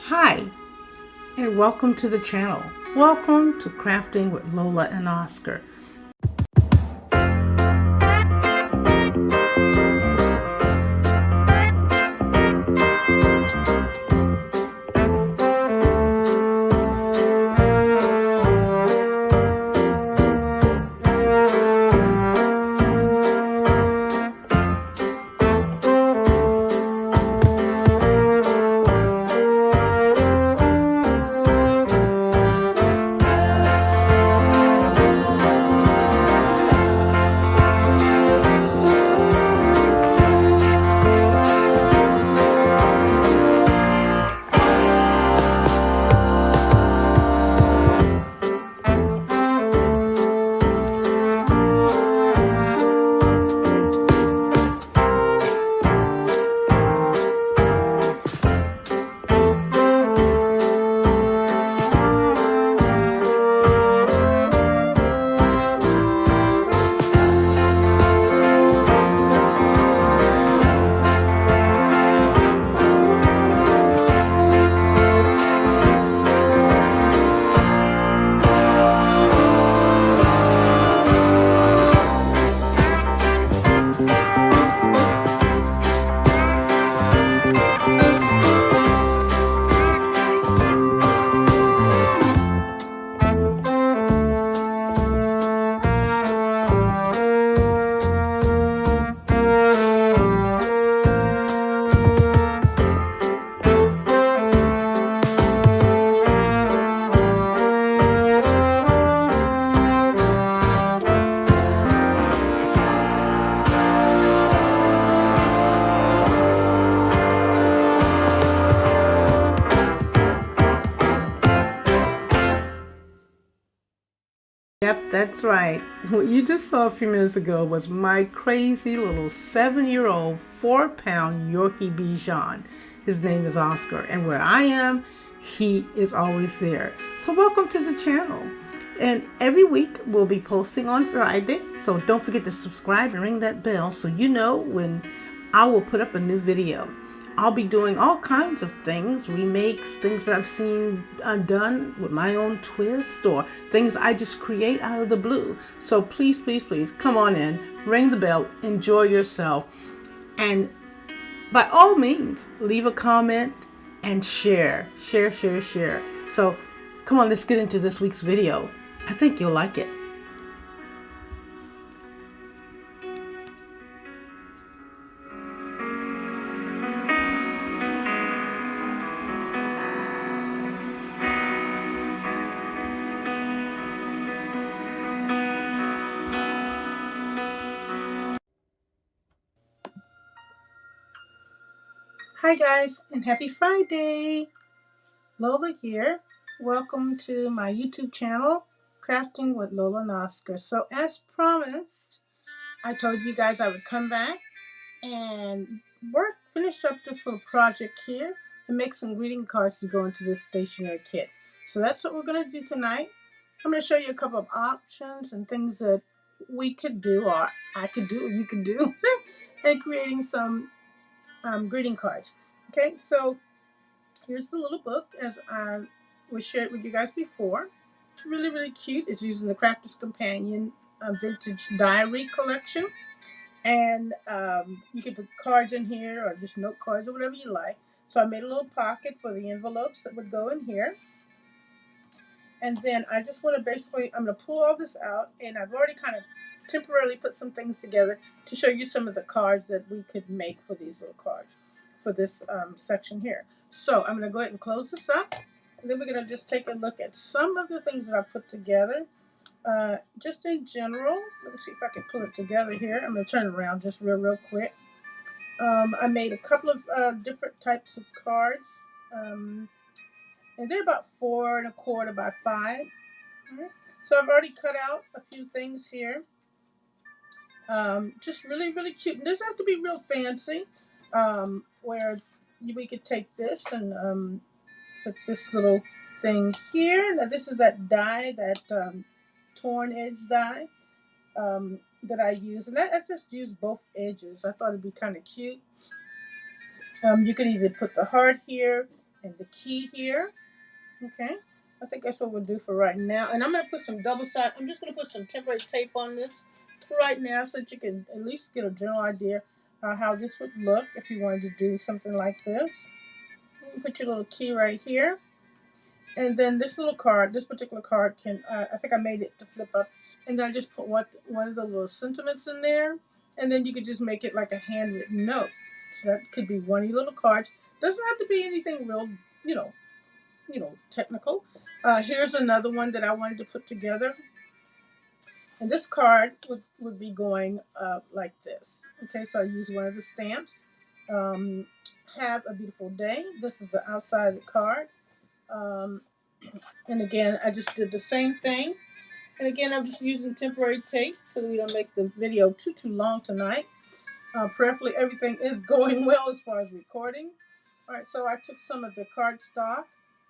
Hi, and welcome to the channel. Welcome to Crafting with Lola and Oscar. Yep, that's right. What you just saw a few minutes ago was my crazy little 7-year-old 4-pound Yorkie Bichon. His name is Oscar, and where I am, he is always there. So welcome to the channel. And every week we'll be posting on Friday, so don't forget to subscribe and ring that bell so you know when I will put up a new video. I'll be doing all kinds of things, remakes, things that I've seen done with my own twist, or things I just create out of the blue. So please, please, please come on in, ring the bell, enjoy yourself, and by all means, leave a comment and share. Share, share, share. So come on, let's get into this week's video. I think you'll like it. Hi guys, and happy Friday. Lola here. Welcome to my YouTube channel, Crafting with Lola and Oscar. So as promised, I told you guys I would come back and finish up this little project here and make some greeting cards to go into this stationery kit. So that's what we're going to do tonight. I'm going to show you a couple of options and things that we could do, or I could do, or you could do, in creating some greeting cards. Okay, so here's the little book as I was shared with you guys before. It's really, really cute. It's using the Crafter's Companion Vintage Diary Collection. And you can put cards in here or just note cards or whatever you like. So I made a little pocket for the envelopes that would go in here. And then I just want to basically, I'm going to pull all this out, and I've already kind of temporarily put some things together to show you some of the cards that we could make for these little cards for this section here. So I'm going to go ahead and close this up, and then we're going to just take a look at some of the things that I put together. Just in general, let me see if I can pull it together here. I'm going to turn it around just real quick. I made a couple of different types of cards. And they're about 4 1/4 by 5. All right. So I've already cut out a few things here. Just really, really cute. And it doesn't have to be real fancy. Where we could take this and put this little thing here. Now this is that die, that torn edge die that I use. And I just use both edges. I thought it'd be kind of cute. You could either put the heart here. and the key here. Okay, I think that's what we'll do for right now. And I'm going to put some double side. I'm just going to put some temporary tape on this for right now so that you can at least get a general idea how this would look if you wanted to do something like this. Put your little key right here. And then this little card, this particular card can, I think I made it to flip up. And then I just put one of the little sentiments in there. And then you could just make it like a handwritten note. So that could be one of your little cards. Doesn't have to be anything real, you know, technical. Here's another one that I wanted to put together. And this card would be going like this. Okay, so I use one of the stamps. Um, have a beautiful day. This is the outside of the card. Um, and again, I just did the same thing. And again, I'm just using temporary tape so that we don't make the video too long tonight. Prayerfully, everything is going well as far as recording. All right, so I took some of the cardstock,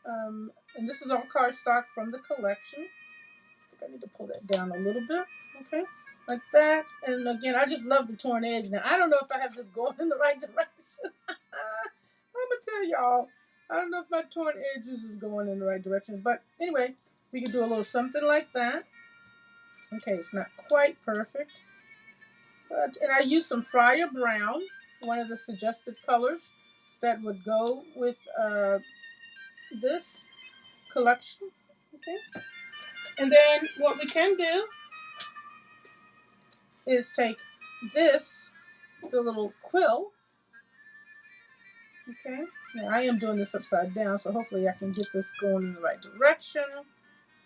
and this is all cardstock from the collection. I think I need to pull that down a little bit, okay, like that. And again, I just love the torn edge. Now, I don't know if I have this going in the right direction. I'm gonna tell y'all, I don't know if my torn edges is going in the right direction, but anyway, we could do a little something like that. Okay, it's not quite perfect. And I used some Fryer Brown, one of the suggested colors that would go with this collection. Okay. And then what we can do is take this, the little quill. Okay. Now I am doing this upside down, so hopefully I can get this going in the right direction.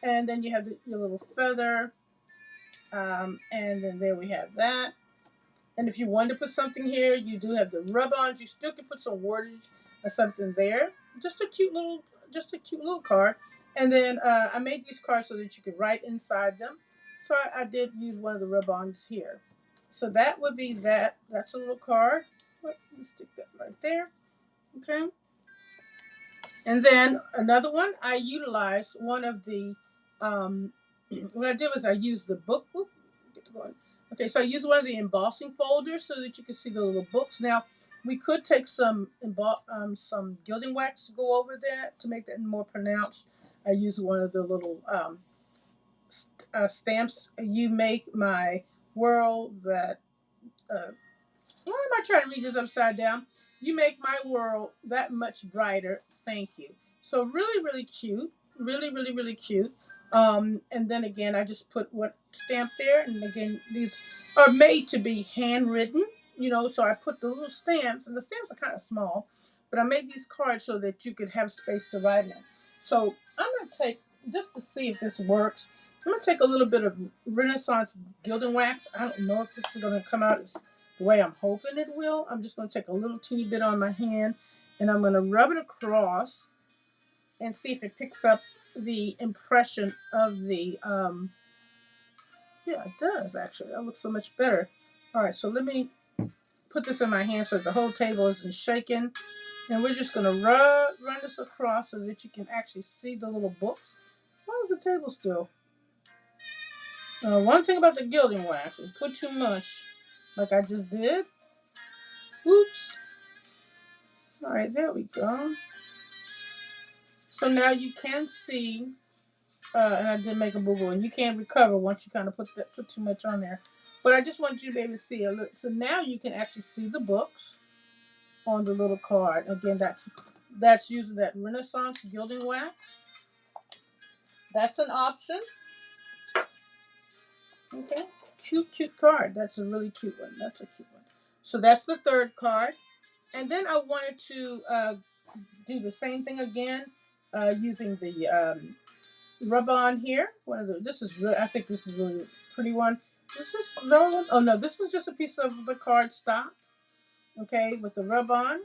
And then you have your little feather. And then there we have that. And if you want to put something here, you do have the rub-ons. You still can put some wordage or something there. Just a cute little card. And then I made these cards so that you could write inside them. So I did use one of the rub-ons here. So that would be that. That's a little card. Let me stick that right there. Okay. And then another one, I utilized one of the, what I did was I used the book. Get to going. Okay, so I used one of the embossing folders so that you can see the little books. Now, we could take some gilding wax to go over that to make that more pronounced. I used one of the little stamps. You make my world that why am I trying to read this upside down? You make my world that much brighter. Thank you. So really cute. Really cute. And then again, I just put one stamp there. And again, these are made to be handwritten, so I put the little stamps, and the stamps are kind of small, but I made these cards so that you could have space to write in. So I'm going to take, just to see if this works, I'm going to take a little bit of Renaissance gilding wax. I don't know if this is going to come out as the way I'm hoping it will. I'm just going to take a little teeny bit on my hand, and I'm going to rub it across and see if it picks up the impression of the, yeah, it does actually. That looks so much better. All right, so let me put this in my hand so the whole table isn't shaking. And we're just going to run this across so that you can actually see the little books. Why is the table still? One thing about the gilding wax, if you put too much, like I just did. Oops. All right, there we go. So now you can see, and I did make a boo-boo, and you can't recover once you kind of put too much on there. But I just want you to be able to see a little. So now you can actually see the books on the little card. Again, that's using that Renaissance gilding wax. That's an option. Okay, cute card. That's a really cute one. That's a cute one. So that's the third card. And then I wanted to do the same thing again using the rub-on here. This is really, I think this is really a pretty one. This is no, oh no, this was just a piece of the cardstock. Okay, with the rub-on.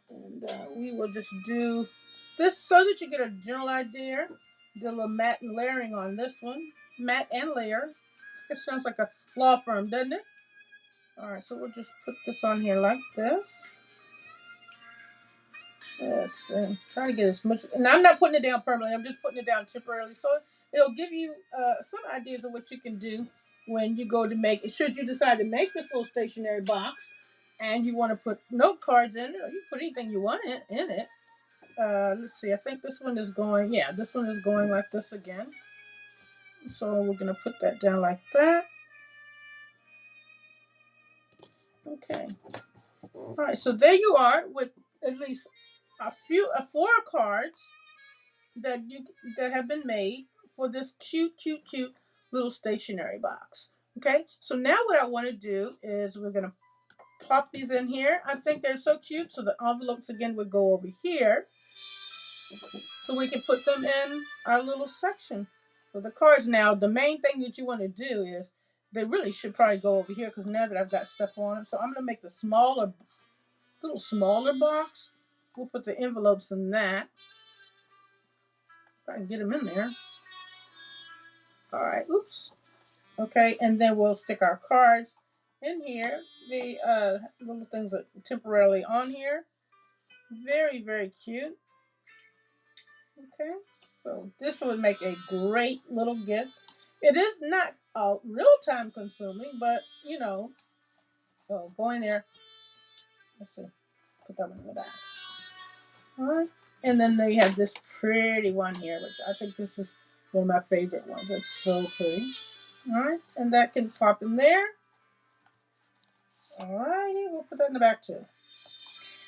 And we will just do this so that you get a general idea. Do a little matte and layering on this one. Matte and layer. It sounds like a law firm, doesn't it? All right, so we'll just put this on here like this. Let's try to get as much. And I'm not putting it down permanently. I'm just putting it down temporarily. So it'll give you some ideas of what you can do when you go to make it. Should you decide to make this little stationery box, and you want to put note cards in it, or you put anything you want in it. Let's see, I think this one is going, yeah, this one is going like this again. So we're going to put that down like that. Okay. All right, so there you are with at least four cards that you that have been made for this cute little stationery box. Okay, so now what I want to do is we're going to pop these in here. I think they're so cute, so the envelopes again would go over here. So we can put them in our little section for the cards. Now, the main thing that you want to do is they really should probably go over here because now that I've got stuff on them. So I'm going to make the little smaller box. We'll put the envelopes in that. If I can get them in there. All right, oops. Okay, and then we'll stick our cards in here. The little things are temporarily on here. Very, very cute. Okay, so this would make a great little gift. It is not real time consuming, but you know, go in there. Let's see, put that one in the back. All right, and then they have this pretty one here, which I think this is one of my favorite ones. It's so pretty. All right, and that can pop in there. All righty, we'll put that in the back too.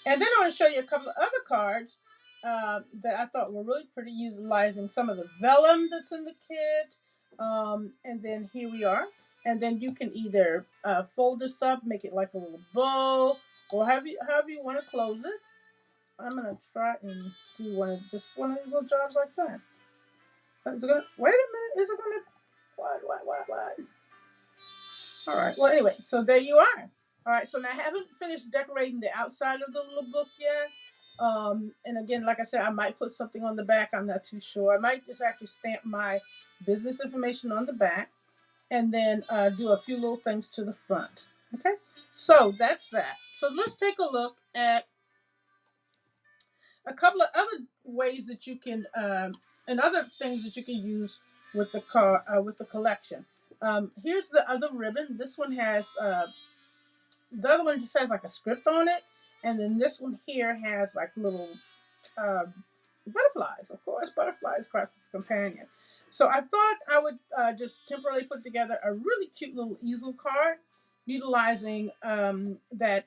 And then I want to show you a couple of other cards that I thought were really pretty, utilizing some of the vellum that's in the kit. And then here we are. And then you can either fold this up, make it like a little bow, or however you want to close it. I'm gonna try and do one of these little jobs like that. Is it gonna wait a minute? Is it gonna what? All right. Well, anyway, so there you are. All right. So now I haven't finished decorating the outside of the little book yet. And again, like I said, I might put something on the back. I'm not too sure. I might just actually stamp my business information on the back, and then do a few little things to the front. Okay. So that's that. So let's take a look at a couple of other ways that you can, and other things that you can use with the collection. Here's the other ribbon. This one has the other one just has like a script on it, and then this one here has like little uh, butterflies. Of course, butterflies, Craftsman's Companion. So I thought I would just temporarily put together a really cute little easel card, utilizing that.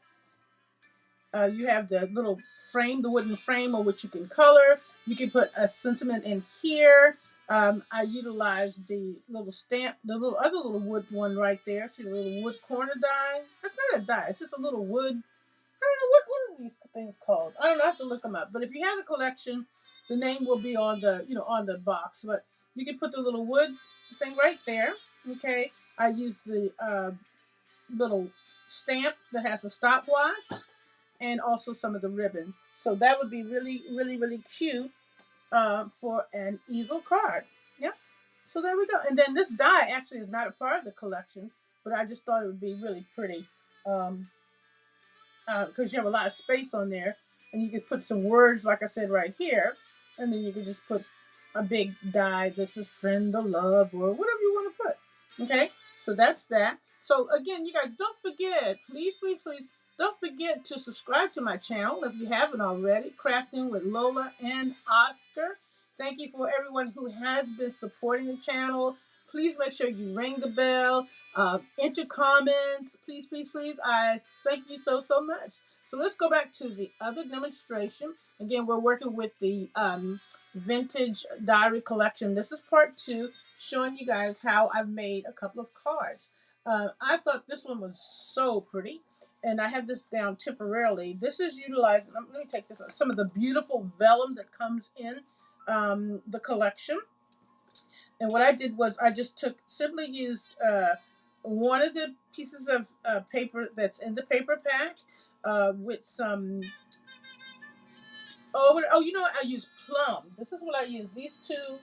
You have the little frame, the wooden frame, on which you can color. You can put a sentiment in here. I utilize the little stamp, the little other little wood one right there. See the little wood corner die? That's not a die. It's just a little wood. I don't know what are these things called. I don't know. I have to look them up. But if you have the collection, the name will be on the on the box. But you can put the little wood thing right there. Okay. I use the little stamp that has a stopwatch, and also some of the ribbon. So that would be really cute for an easel card. Yep. So there we go. And then this die actually is not a part of the collection, but I just thought it would be really pretty because you have a lot of space on there, and you could put some words, like I said, right here, and then you could just put a big die that says friend or love or whatever you want to put. Okay, so that's that. So again, you guys, don't forget, please, don't forget to subscribe to my channel if you haven't already, Crafting with Lola and Oscar. Thank you for everyone who has been supporting the channel. Please make sure you ring the bell, enter comments. Please. I thank you so much. So let's go back to the other demonstration. Again, we're working with the vintage diary collection. This is part 2, showing you guys how I've made a couple of cards. I thought this one was so pretty, and I have this down temporarily. This is utilizing, let me take this, some of the beautiful vellum that comes in the collection. And what I did was I just simply used one of the pieces of paper that's in the paper pack with some, you know what? I use plum. This is what I use. These two,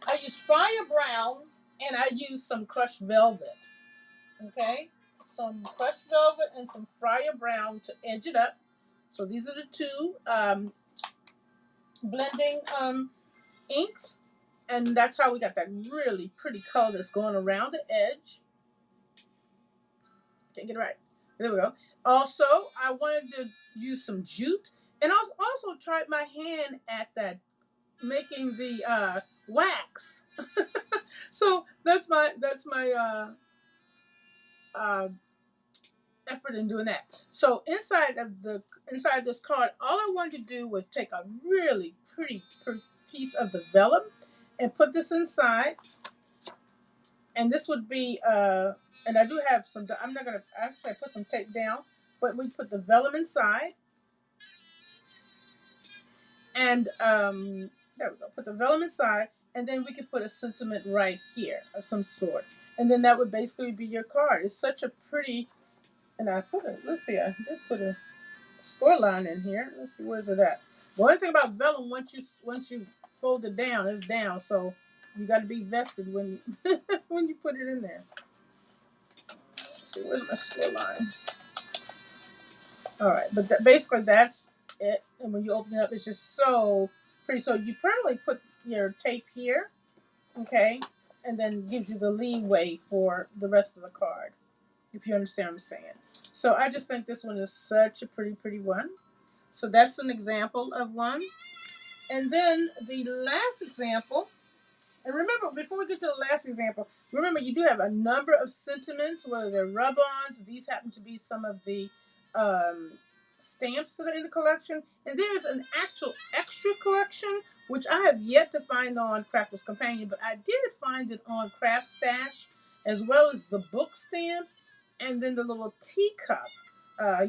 I use Fire Brown, and I use some crushed velvet. Okay? Some crushed velvet and some Fire Brown to edge it up. So these are the two blending inks. And that's how we got that really pretty color that's going around the edge. Can't get it right. There we go. Also, I wanted to use some jute, and I also tried my hand at that making the wax. So that's my uh, effort in doing that. So inside this card, all I wanted to do was take a really pretty piece of the vellum and put this inside. And this would be and I do have some. I'm not gonna actually put some tape down, but we put the vellum inside, and there we go. Put the vellum inside, and then we could put a sentiment right here of some sort, and then that would basically be your card. It's such a pretty. And I put a. Let's see. I did put a score line in here. Let's see, where's it at? The only thing about vellum, once you fold it down, it's down. So you got to be vested when you when you put it in there. Let's see, where's my score line? All right, but basically that's it. And when you open it up, it's just so pretty. So you permanently put your tape here, okay, and then gives you the leeway for the rest of the card, if you understand what I'm saying. So I just think this one is such a pretty one. So that's an example of one. And then the last example, and remember, before we get to the last example, remember you do have a number of sentiments, whether they're rub-ons. These happen to be some of the um, stamps that are in the collection. And there is an actual extra collection, which I have yet to find on Crafter's Companion, but I did find it on Craft Stash, as well as the book stamp, and then the little teacup.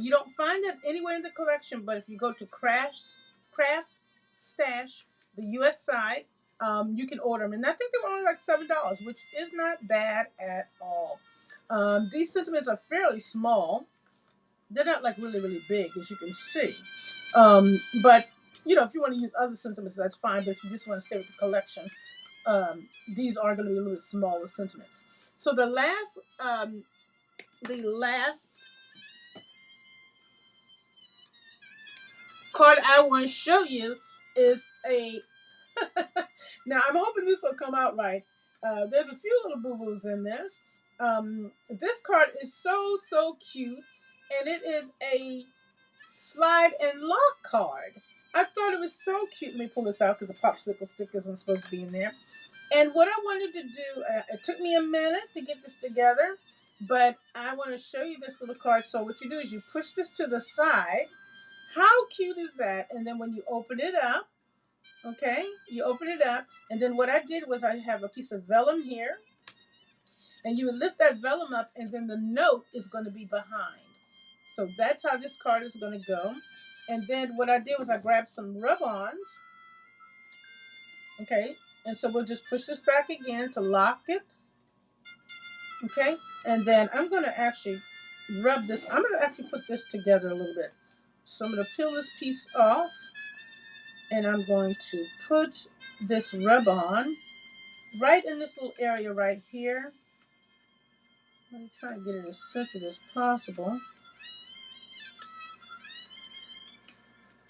You don't find it anywhere in the collection, but if you go to Craft Stash, the U.S. side, you can order them, and I think they were only like $7, which is not bad at all. These sentiments are fairly small. They're not like really big, as you can see. But if you want to use other sentiments, that's fine. But if you just want to stay with the collection, these are going to be a little bit smaller sentiments. So the last card I want to show you is a. Now I'm hoping this will come out right. There's a few little boo boos in this. This card is so cute, and it is a slide and lock card. I thought it was so cute. Let me pull this out because the popsicle stick isn't supposed to be in there. And what I wanted to do, it took me a minute to get this together, but I want to show you this little card. So what you do is you push this to the side. How cute is that? And then when you open it up, okay, you open it up, and then what I did was I have a piece of vellum here, and you would lift that vellum up, and then the note is going to be behind. So that's how this card is going to go. And then what I did was I grabbed some rub-ons, okay, and so we'll just push this back again to lock it, okay, and then I'm going to actually rub this. I'm going to actually put this together a little bit. So I'm going to peel this piece off, and I'm going to put this rub-on right in this little area right here. Let me try and get it as centered as possible.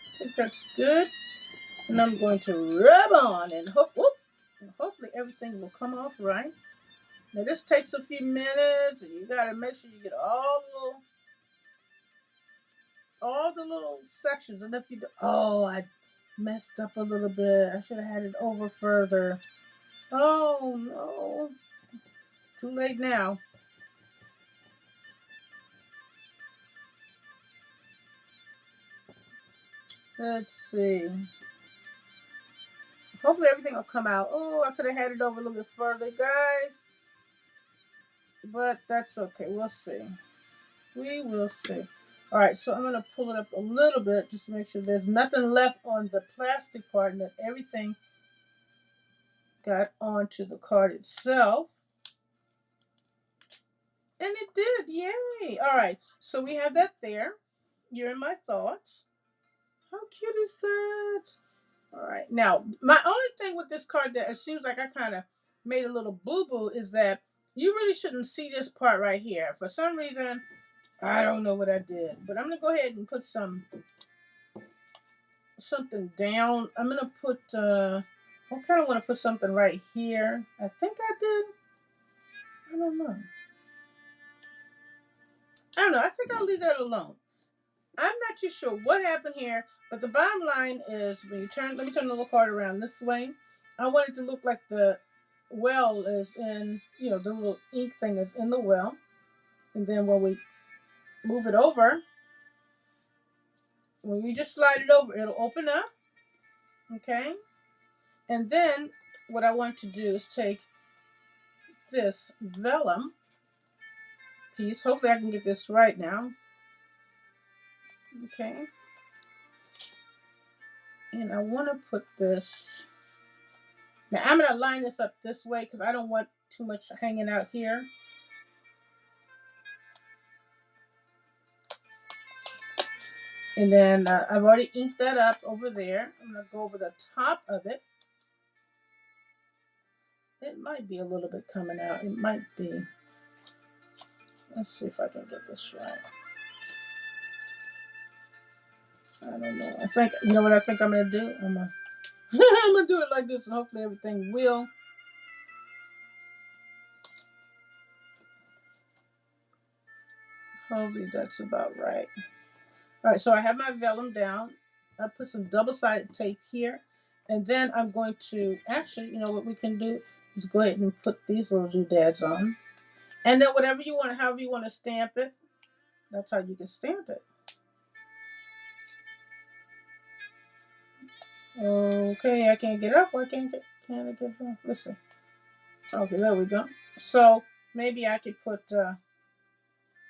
I think that's good. And I'm going to rub on and hopefully everything will come off right. Now this takes a few minutes, and you gotta make sure you get all the little sections. And if you do, I messed up a little bit. I should have had it over further. Oh no, too late now. Let's see. Hopefully everything will come out. Oh, I could have had it over a little bit further, guys. But that's okay. We'll see. We will see. All right, so I'm going to pull it up a little bit just to make sure there's nothing left on the plastic part and that everything got onto the card itself. And it did. Yay. All right, so we have that there. You're in my thoughts. How cute is that? All right. Now, my only thing with this card that it seems like I kind of made a little boo-boo is that you really shouldn't see this part right here. For some reason, I don't know what I did, but I'm going to go ahead and put something down. I'm going to put, I kind of want to put something right here. I think I did. I don't know. I don't know. I think I'll leave that alone. I'm not too sure what happened here, but the bottom line is when you turn, let me turn the little card around this way. I want it to look like the well is in, the little ink thing is in the well. And then when we move it over, when you just slide it over, it'll open up. Okay. And then what I want to do is take this vellum piece. Hopefully I can get this right now. Okay. And I want to put this. Now I'm going to line this up this way because I don't want too much hanging out here. And then I've already inked that up over there. I'm going to go over the top of it. It might be a little bit coming out. It might be. Let's see if I can get this right. I don't know. I think, you know what I think I'm going to do? I'm going to do it like this and hopefully everything will. Hopefully that's about right. All right, so I have my vellum down. I put some double-sided tape here. And then I'm going to, actually, you know what we can do is go ahead and put these little doodads on. And then whatever you want, however you want to stamp it, that's how you can stamp it. Okay, I can't get up. Why can't I get up? Let's see. Okay, there we go. So maybe I could put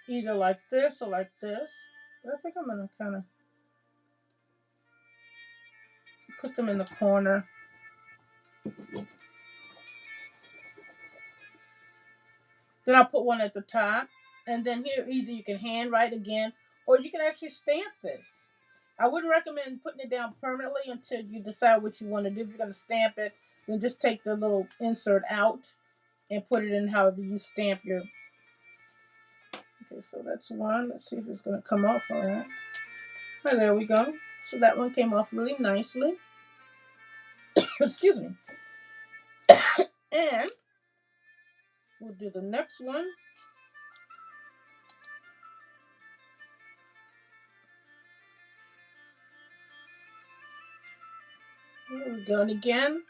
either like this or like this. But I think I'm going to kind of put them in the corner. Then I'll put one at the top. And then here, either you can handwrite again, or you can actually stamp this. I wouldn't recommend putting it down permanently until you decide what you want to do. If you're going to stamp it, then just take the little insert out and put it in however you stamp your. Okay, so that's one. Let's see if it's going to come off all right. Oh, there we go. So that one came off really nicely. Excuse me. And we'll do the next one. Here we go. And again,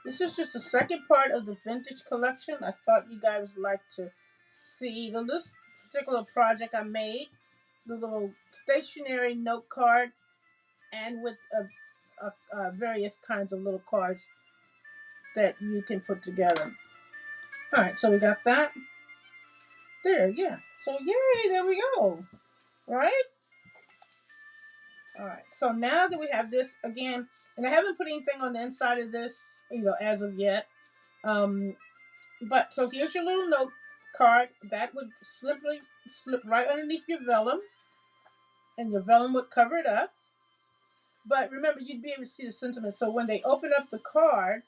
this is just the second part of the vintage collection. I thought you guys would like to see this particular project I made. The little stationery note card and with various kinds of little cards that you can put together. All right, so we got that. There, yeah. So yay, there we go. Right? All right. So now that we have this again, and I haven't put anything on the inside of this, as of yet. But so here's your little note card that would slip right underneath your vellum, and your vellum would cover it up. But remember, you'd be able to see the sentiment. So when they open up the card,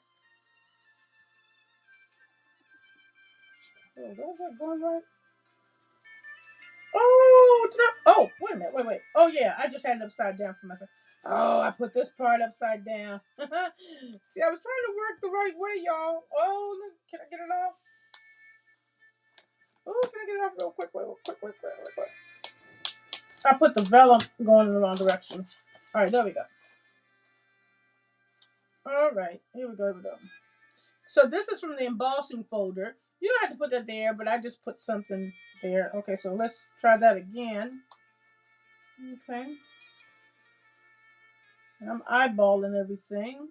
where's that going right? Oh, wait a minute, wait. Oh yeah, I just had it upside down for myself. Oh, I put this part upside down. See, I was trying to work the right way, y'all. Oh, look, can I get it off? Oh, can I get it off real quick? Real quick. I put the vellum going in the wrong direction. All right, there we go. All right, here we go. So this is from the embossing folder. You don't have to put that there, but I just put something there. Okay, so let's try that again. Okay. And I'm eyeballing everything.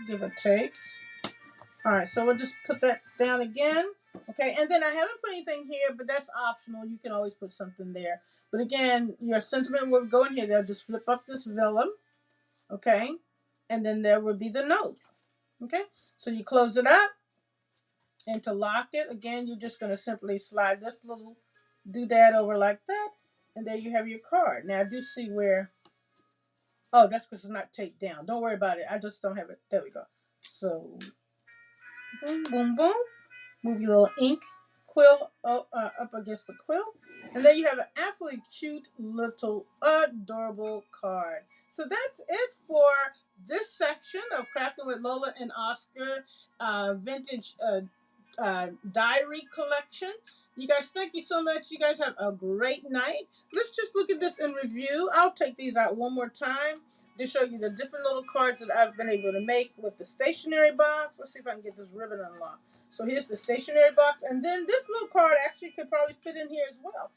Give a take. All right, so we'll just put that down again. Okay, and then I haven't put anything here, but that's optional. You can always put something there. But again, your sentiment will go in here. They'll just flip up this vellum. Okay, and then there would be the note. Okay, so you close it up. And to lock it, again, you're just going to simply slide this little doodad over like that. And there you have your card. Now, I do see where, oh, that's because it's not taped down. Don't worry about it. I just don't have it. There we go. So, boom, boom, boom. Move your little ink quill up against the quill. And then you have an absolutely cute little adorable card. So that's it for this section of Crafting with Lola and Oscar vintage diary collection. You guys, thank you so much. You guys have a great night. Let's just look at this in review. I'll take these out one more time to show you the different little cards that I've been able to make with the stationery box. Let's see if I can get this ribbon unlocked. So here's the stationery box, and then this little card actually could probably fit in here as well.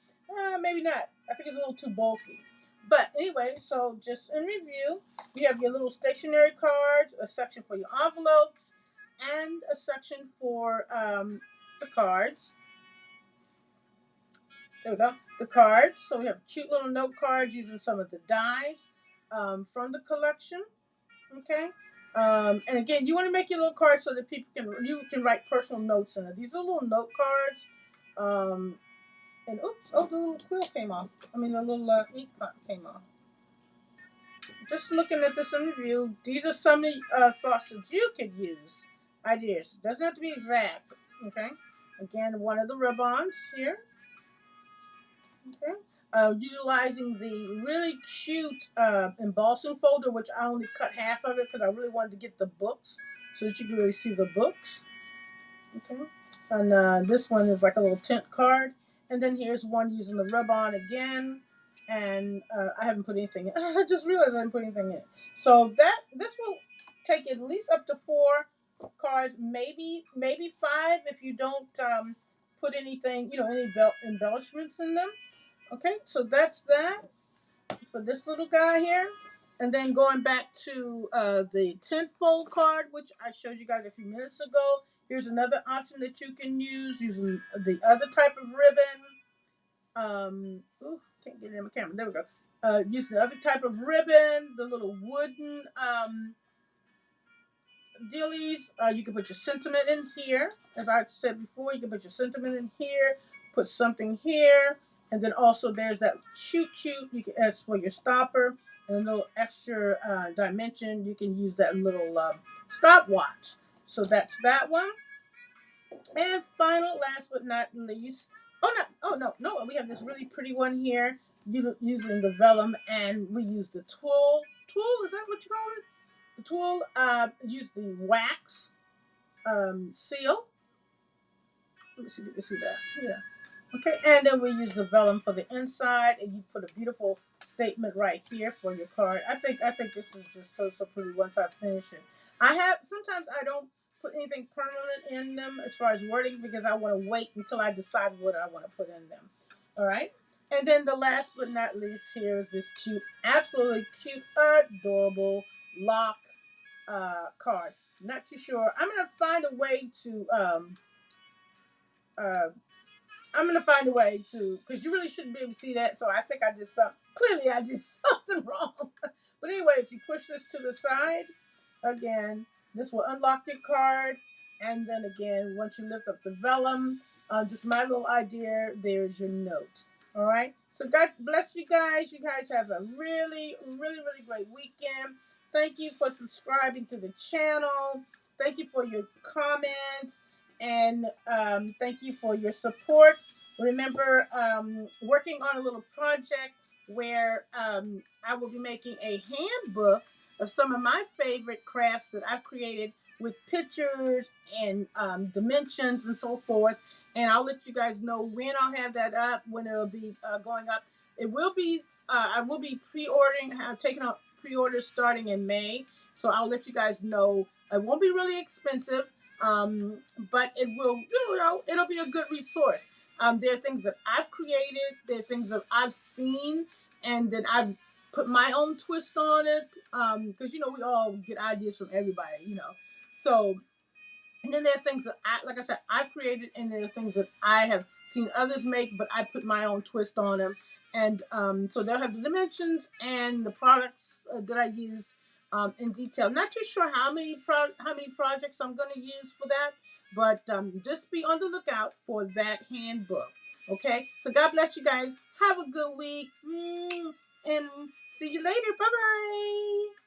Maybe not. I think it's a little too bulky. But anyway, so just in review, you have your little stationery cards, a section for your envelopes, and a section for the cards. There we go. The cards. So we have cute little note cards using some of the dies from the collection. Okay. And again, you want to make your little cards so that you can write personal notes in it. These are little note cards. And oops, oh, the little quill came off. I mean, the little ink pot came off. Just looking at this in review, these are some thoughts that you could use. Ideas. Doesn't have to be exact. Okay. Again, one of the ribbons here. Okay. Utilizing the really cute embossing folder, which I only cut half of it because I really wanted to get the books so that you can really see the books. Okay. And this one is like a little tent card. And then here's one using the ribbon again. And I haven't put anything in. I just realized I didn't put anything in. So this will take at least up to 4 cards, maybe 5 if you don't put anything, any embellishments in them. Okay, so that's that for this little guy here. And then going back to the tentfold card, which I showed you guys a few minutes ago. Here's another option that you can use using the other type of ribbon. Can't get it in my camera. There we go. Using the other type of ribbon, the little wooden dealies. You can put your sentiment in here. As I said before, you can put your sentiment in here, put something here, and then also there's that cute. You can add for your stopper and a little extra dimension. You can use that little stopwatch. So that's that one. And final, last but not least, no, we have this really pretty one here using the vellum, and we use the twill. Twill, is that what you call it? The tool use the wax seal. Let me see if you can see that. Yeah. Okay, and then we use the vellum for the inside, and you put a beautiful statement right here for your card. I think this is just so pretty once I finish it. Sometimes I don't put anything permanent in them as far as wording because I want to wait until I decide what I want to put in them. All right. And then the last but not least here is this cute, absolutely cute, adorable lock card. Not too sure. I'm gonna find a way to uh, because you really shouldn't be able to see that. So I think I did something. Clearly, I did something wrong. But anyway, if you push this to the side, again, this will unlock your card. And then again, once you lift up the vellum, just my little idea, there's your note. All right. So God bless you guys. You guys have a really, really, really great weekend. Thank you for subscribing to the channel. Thank you for your comments. And thank you for your support. Remember, working on a little project where I will be making a handbook of some of my favorite crafts that I've created with pictures and dimensions and so forth. And I'll let you guys know when I'll have that up, when it'll be going up. It will be, I will be pre-ordering, taking out pre-orders starting in May. So I'll let you guys know. It won't be really expensive, but it will, it'll be a good resource. There are things that I've created, there are things that I've seen, and then I've put my own twist on it. Because we all get ideas from everybody. So, and then there are things that like I said, I've created, and there are things that I have seen others make, but I put my own twist on them. And so they'll have the dimensions and the products that I used in detail. Not too sure how many projects I'm going to use for that, but just be on the lookout for that handbook. Okay, so God bless you guys. Have a good week, and see you later. Bye bye.